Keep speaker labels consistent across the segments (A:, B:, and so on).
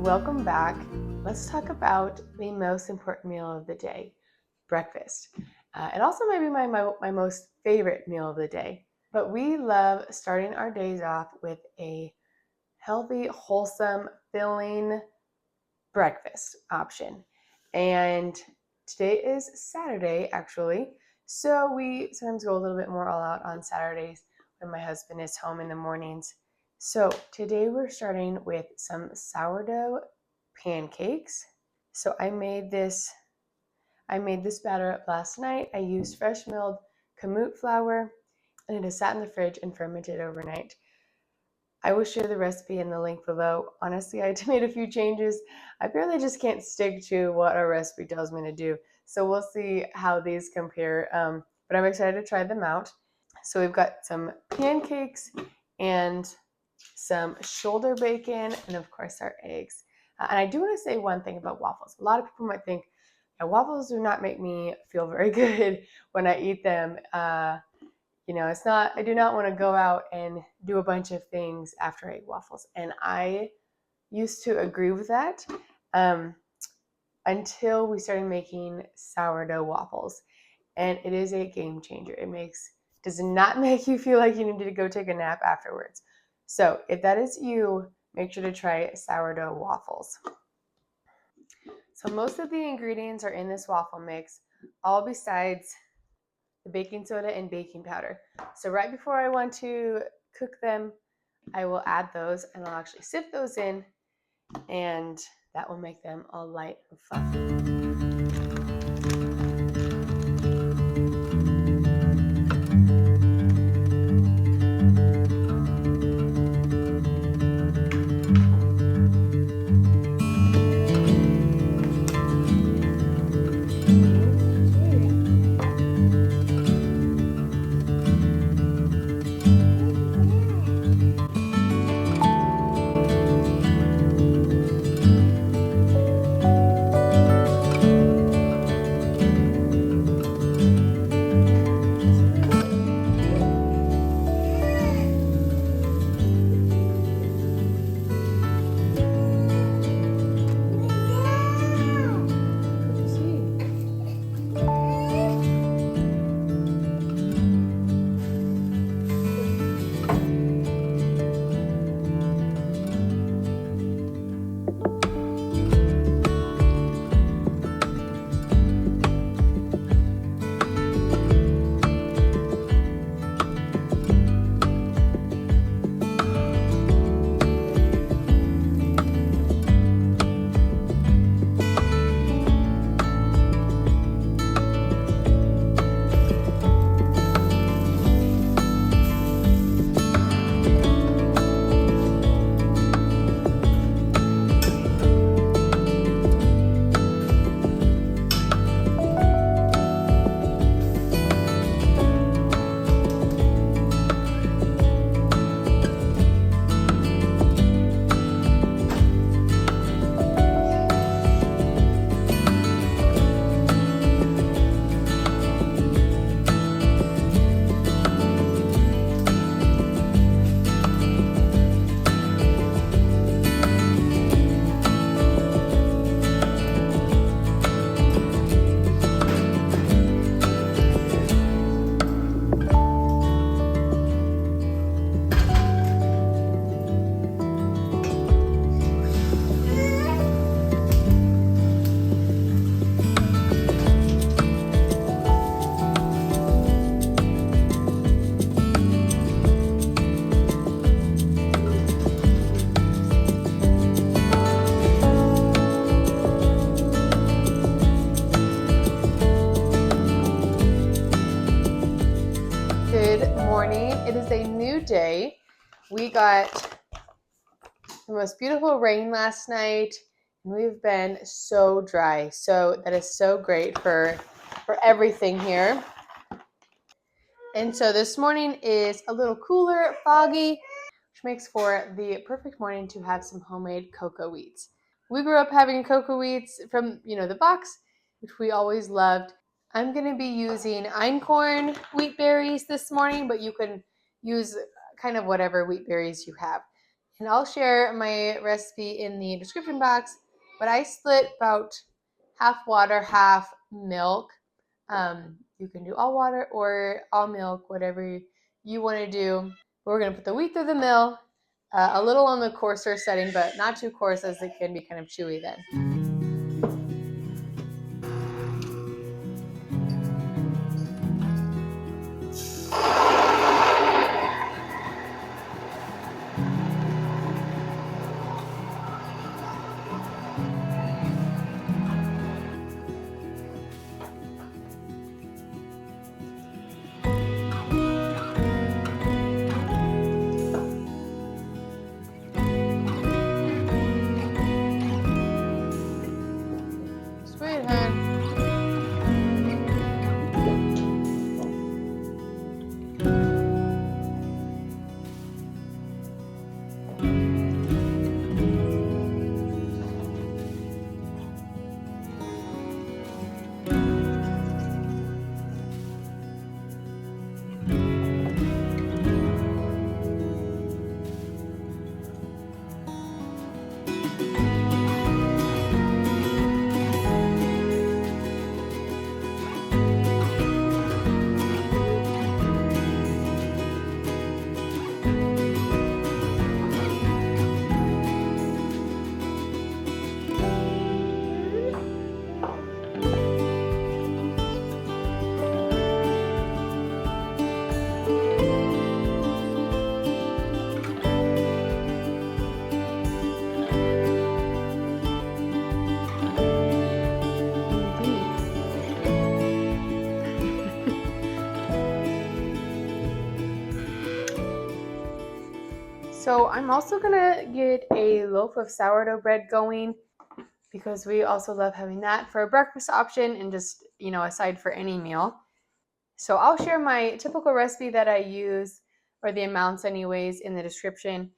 A: welcome back. Let's talk about the most important meal of the day, breakfast. It also might be my most favorite meal of the day, but we love starting our days off with a healthy, wholesome, filling breakfast option. And today is Saturday, actually, so we sometimes go a little bit more all out on Saturdays when my husband is home in the mornings. So today we're starting with some sourdough pancakes. So I made this batter up last night. I used fresh milled kamut flour, and it has sat in the fridge and fermented overnight. I will share the recipe in the link below. Honestly, I made a few changes. I barely just can't stick to what our recipe tells me to do. So we'll see how these compare. But I'm excited to try them out. So we've got some pancakes and some shoulder bacon, and of course our eggs. And I do want to say one thing about waffles. A lot of people might think waffles do not make me feel very good when I eat them. It's not, I do not want to go out and do a bunch of things after I eat waffles. And I used to agree with that until we started making sourdough waffles. And it is a game changer. Does not make you feel like you need to go take a nap afterwards. So if that is you, make sure to try sourdough waffles. So most of the ingredients are in this waffle mix, all besides the baking soda and baking powder. So right before I want to cook them, I will add those, and I'll actually sift those in, and that will make them all light and fluffy. It is a new day. We got the most beautiful rain last night, and we've been so dry. So that is so great for everything here. And so this morning is a little cooler, foggy, which makes for the perfect morning to have some homemade CoCo Wheats. We grew up having CoCo Wheats from, the box, which we always loved. I'm going to be using Einkorn wheatberries this morning, but you can use kind of whatever wheatberries you have. And I'll share my recipe in the description box, but I split about half water, half milk. You can do all water or all milk, whatever you want to do. We're going to put the wheat through the mill, a little on the coarser setting, but not too coarse as it can be kind of chewy then. Sweetener. So I'm also gonna get a loaf of sourdough bread going because we also love having that for a breakfast option and just, aside for any meal. So I'll share my typical recipe that I use, or the amounts anyways, in the description.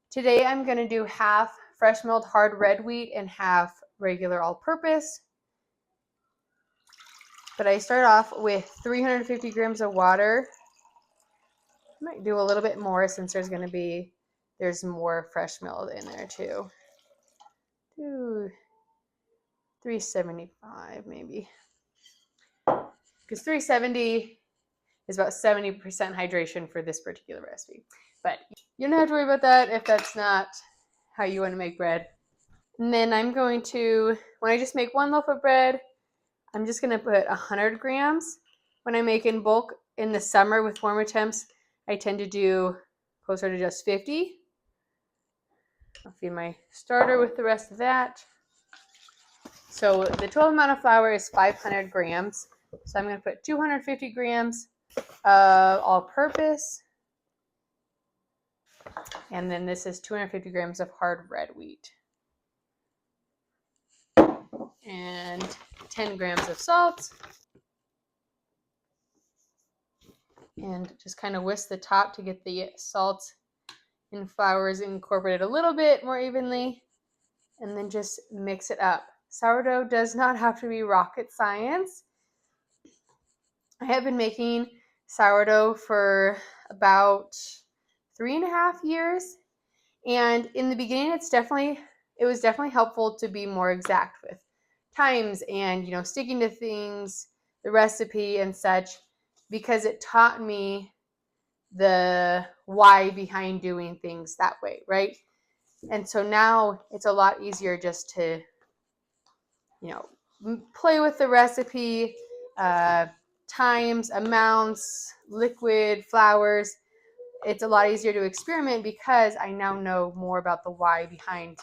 A: Today I'm gonna do half fresh milled hard red wheat and half regular all-purpose. But I start off with 350 grams of water. I might do a little bit more since there's more fresh milled in there too. 375 maybe. Because 370 is about 70% hydration for this particular recipe. But you don't have to worry about that if that's not how you want to make bread. And then when I just make one loaf of bread, I'm just going to put 100 grams. When I make in bulk in the summer with warmer temps, I tend to do closer to just 50. I'll feed my starter with the rest of that. So the total amount of flour is 500 grams. So I'm going to put 250 grams of all-purpose. And then this is 250 grams of hard red wheat. And 10 grams of salt. And just kind of whisk the top to get the salt and flours incorporated a little bit more evenly. And then just mix it up. Sourdough does not have to be rocket science. I have been making sourdough for about 3.5 years. And in the beginning, it was definitely helpful to be more exact with times and, sticking to things, the recipe and such, because it taught me the why behind doing things that way, right? And so now it's a lot easier just to, play with the recipe, times, amounts, liquid, flours. It's a lot easier to experiment because I now know more about the why behind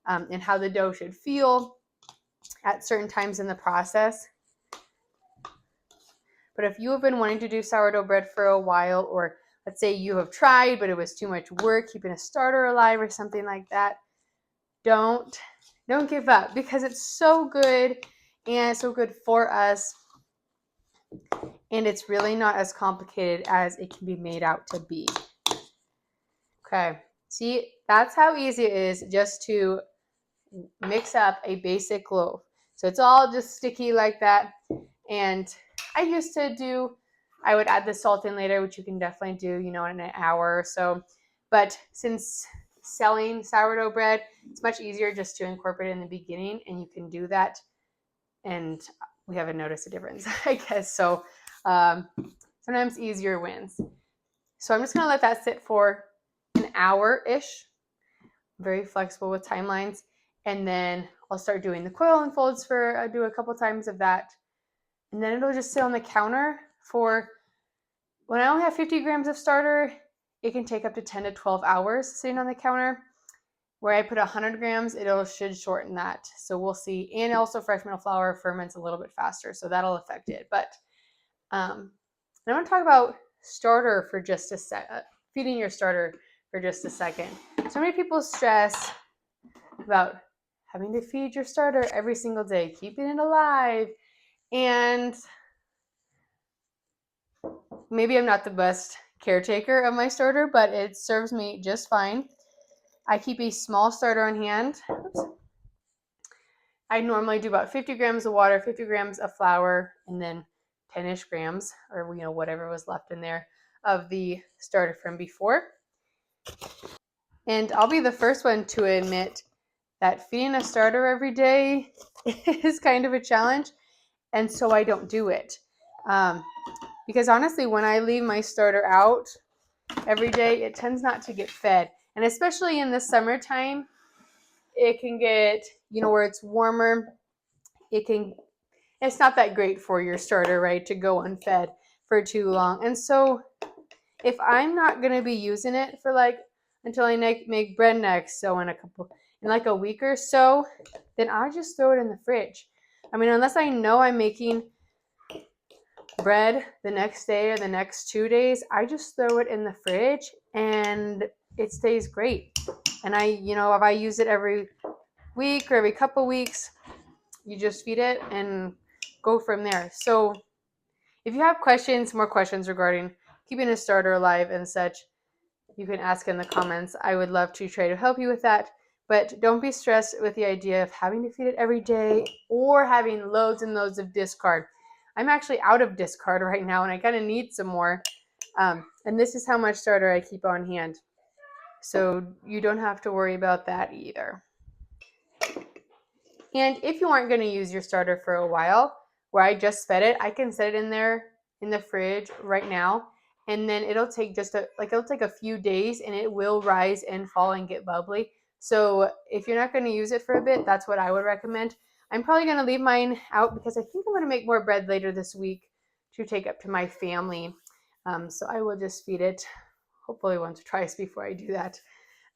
A: and how the dough should feel at certain times in the process. But if you have been wanting to do sourdough bread for a while, or let's say you have tried, but it was too much work keeping a starter alive or something like that, don't give up, because it's so good and so good for us. And it's really not as complicated as it can be made out to be. Okay, see, that's how easy it is just to mix up a basic loaf. So it's all just sticky like that. And I would add the salt in later, which you can definitely do, in an hour or so. But since selling sourdough bread, it's much easier just to incorporate it in the beginning, and you can do that. And we haven't noticed a difference, I guess. So sometimes easier wins. So I'm just going to let that sit for an hour-ish. Very flexible with timelines. And then I'll start doing the coil and folds I do a couple times of that. And then it'll just sit on the counter for, when I only have 50 grams of starter, it can take up to 10 to 12 hours sitting on the counter. Where I put 100 grams, should shorten that. So we'll see. And also fresh meal flour ferments a little bit faster, so that'll affect it. But I want to talk about starter for just a sec. Feeding your starter for just a second. So many people stress about having to feed your starter every single day, keeping it alive. And maybe I'm not the best caretaker of my starter, but it serves me just fine. I keep a small starter on hand. Oops. I normally do about 50 grams of water, 50 grams of flour, and then 10-ish grams, or whatever was left in there, of the starter from before. And I'll be the first one to admit that feeding a starter every day is kind of a challenge, and so I don't do it. Because honestly, when I leave my starter out every day, it tends not to get fed. And especially in the summertime, it can get, where it's warmer, it's not that great for your starter, right, to go unfed for too long. And so if I'm not going to be using it for until I make bread next, so in a week or so, then I just throw it in the fridge. I mean, unless I know I'm making bread the next day or the next 2 days, I just throw it in the fridge and it stays great. And if I use it every week or every couple weeks, you just feed it and go from there. So if you have more questions regarding keeping a starter alive and such, you can ask in the comments. I would love to try to help you with that. But don't be stressed with the idea of having to feed it every day or having loads and loads of discard. I'm actually out of discard right now, and I kind of need some more. And this is how much starter I keep on hand. So you don't have to worry about that either. And if you aren't going to use your starter for a while, where I just fed it, I can set it in there in the fridge right now. And then it'll take a few days, and it will rise and fall and get bubbly. So if you're not going to use it for a bit, that's what I would recommend. I'm probably going to leave mine out because I think I'm going to make more bread later this week to take up to my family. So I will just feed it hopefully once or twice before I do that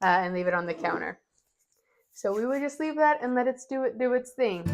A: and leave it on the counter. So we would just leave that and let it do its thing.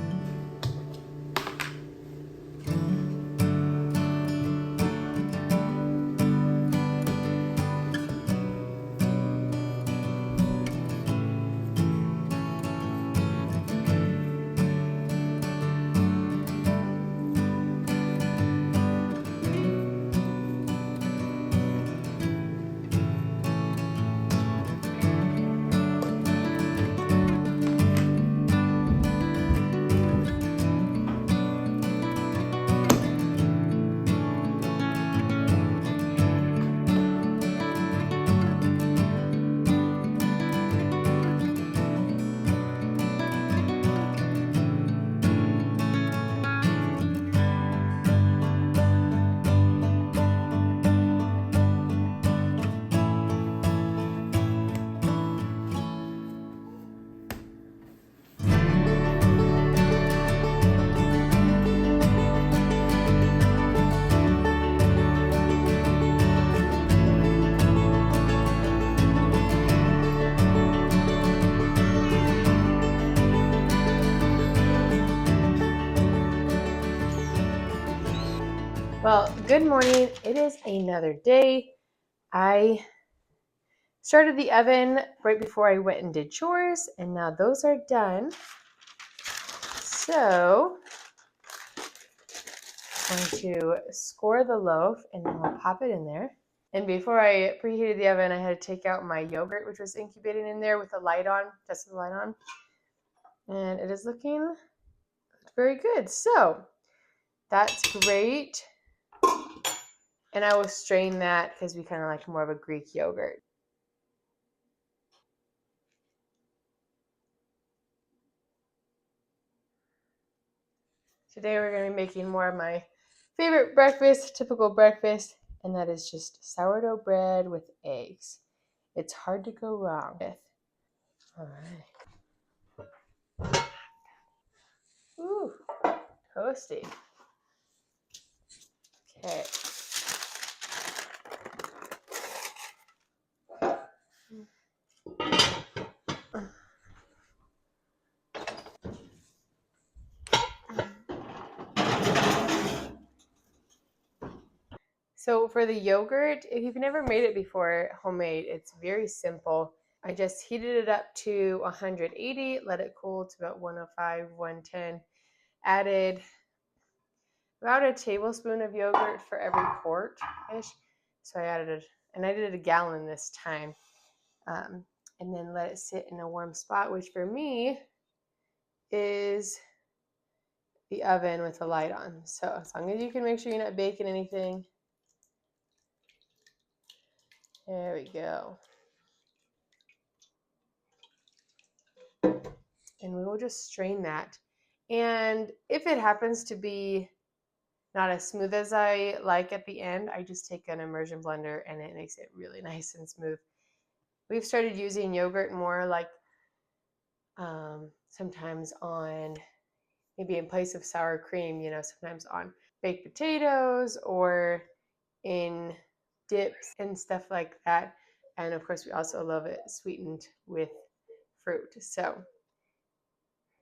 A: Well, good morning. It is another day. I started the oven right before I went and did chores, and now those are done. So I'm going to score the loaf, and then we'll pop it in there. And before I preheated the oven, I had to take out my yogurt, which was incubating in there with the light on, just the light on. And it is looking very good. So that's great. And I will strain that because we kind of like more of a Greek yogurt. Today we're going to be making more of my favorite breakfast, typical breakfast, and that is just sourdough bread with eggs. It's hard to go wrong with. All right. Ooh, toasty. Okay. So for the yogurt, if you've never made it before, homemade, it's very simple. I just heated it up to 180, let it cool to about 105, 110, added about a tablespoon of yogurt for every quart-ish. So I added and I did a gallon this time. And then let it sit in a warm spot, which for me is the oven with the light on. So as long as you can make sure you're not baking anything. There we go. And we will just strain that. And if it happens to be not as smooth as I like at the end, I just take an immersion blender and it makes it really nice and smooth. We've started using yogurt more like sometimes on, maybe in place of sour cream, sometimes on baked potatoes or in dips and stuff like that. And of course, we also love it sweetened with fruit. So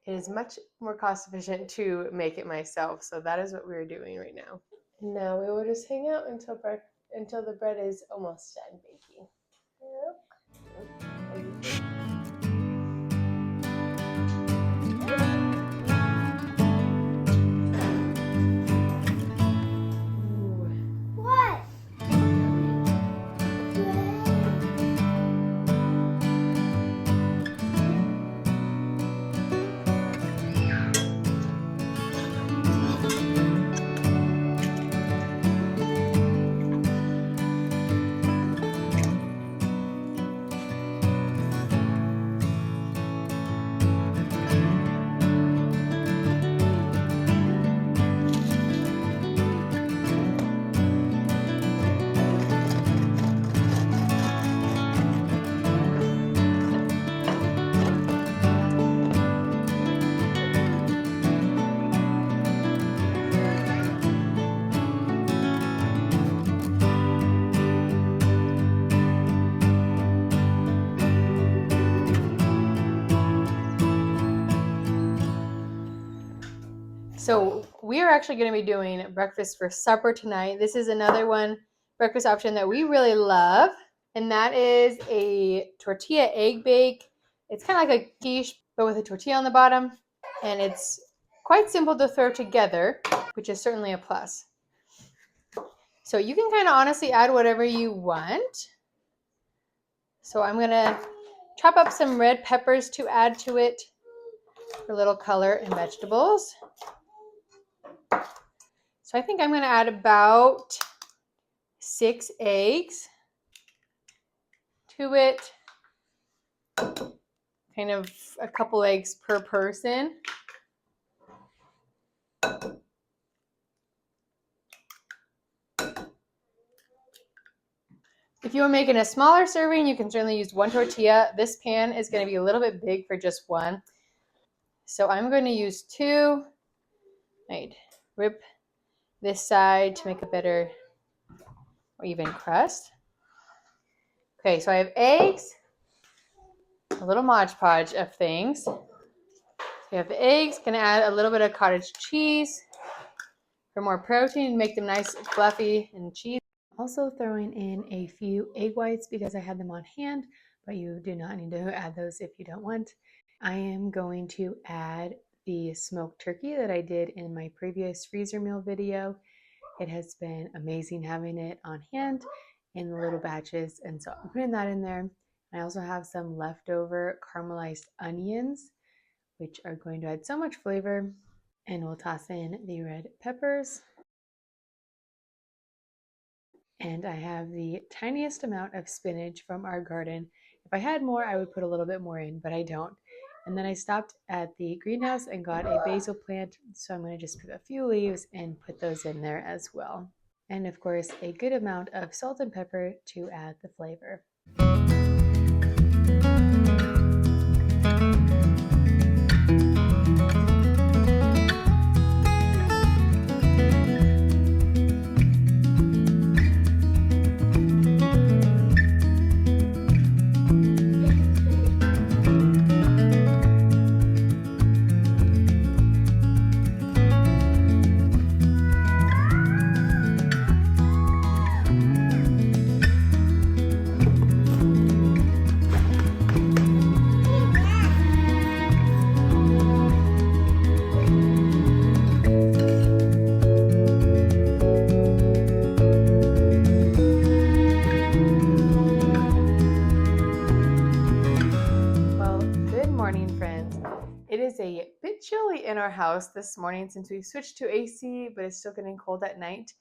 A: it is much more cost efficient to make it myself. So that is what we're doing right now. And now we will just hang out until the bread is almost done baking. Yep. So we are actually going to be doing breakfast for supper tonight. This is another breakfast option that we really love, and that is a tortilla egg bake. It's kind of like a quiche, but with a tortilla on the bottom, and it's quite simple to throw together, which is certainly a plus. So you can kind of honestly add whatever you want. So I'm going to chop up some red peppers to add to it for a little color and vegetables. So I think I'm going to add about 6 eggs to it, kind of a couple eggs per person. If you are making a smaller serving, you can certainly use 1 tortilla. This pan is going to be a little bit big for just 1. So I'm going to use 2. I'd rip this side to make a better or even crust. Okay, so I have eggs, a little Mod Podge of things. So you have the eggs, going to add a little bit of cottage cheese for more protein, make them nice, fluffy, and cheesy. Also throwing in a few egg whites because I had them on hand, but you do not need to add those if you don't want. I am going to add the smoked turkey that I did in my previous freezer meal video. It has been amazing having it on hand in the little batches, and so I'm putting that in there. I also have some leftover caramelized onions, which are going to add so much flavor, and we'll toss in the red peppers. And I have the tiniest amount of spinach from our garden. If I had more, I would put a little bit more in, but I don't. And then I stopped at the greenhouse and got a basil plant. So I'm going to just pick a few leaves and put those in there as well. And of course, a good amount of salt and pepper to add the flavor. It is a bit chilly in our house this morning since we switched to AC, but it's still getting cold at night.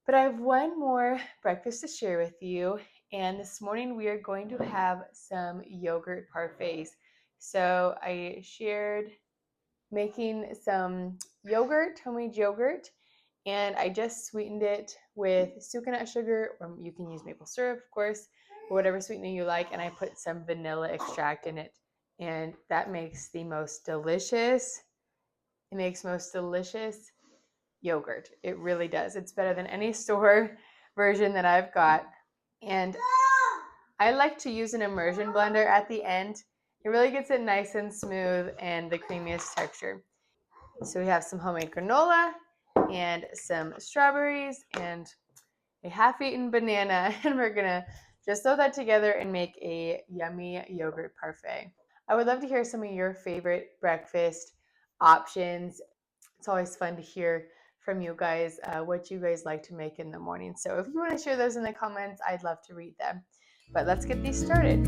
A: But I have one more breakfast to share with you, and this morning we are going to have some yogurt parfaits. So I shared making some yogurt, homemade yogurt, and I just sweetened it with sucanat sugar, or you can use maple syrup, of course, or whatever sweetener you like, and I put some vanilla extract in it. And that makes the most delicious, yogurt. It really does. It's better than any store version that I've got. And I like to use an immersion blender at the end. It really gets it nice and smooth and the creamiest texture. So we have some homemade granola and some strawberries and a half-eaten banana, and we're gonna just throw that together and make a yummy yogurt parfait. I would love to hear some of your favorite breakfast options. It's always fun to hear from you guys what you guys like to make in the morning. So if you want to share those in the comments, I'd love to read them. But let's get these started.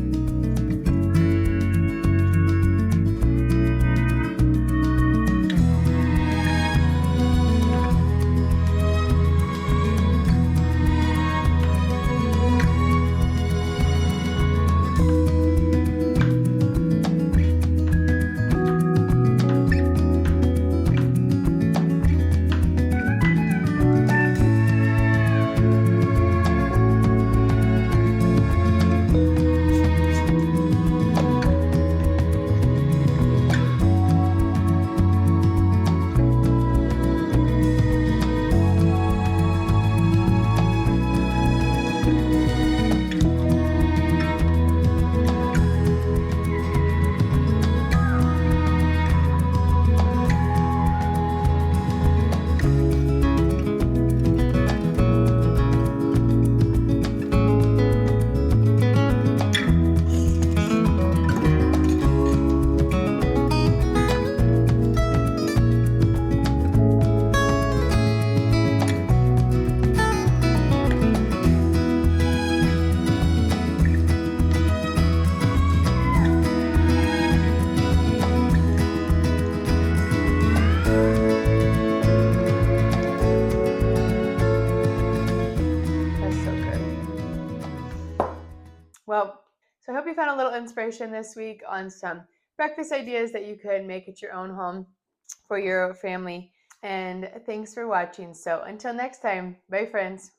A: Well, so I hope you found a little inspiration this week on some breakfast ideas that you could make at your own home for your family. And thanks for watching. So until next time, bye friends.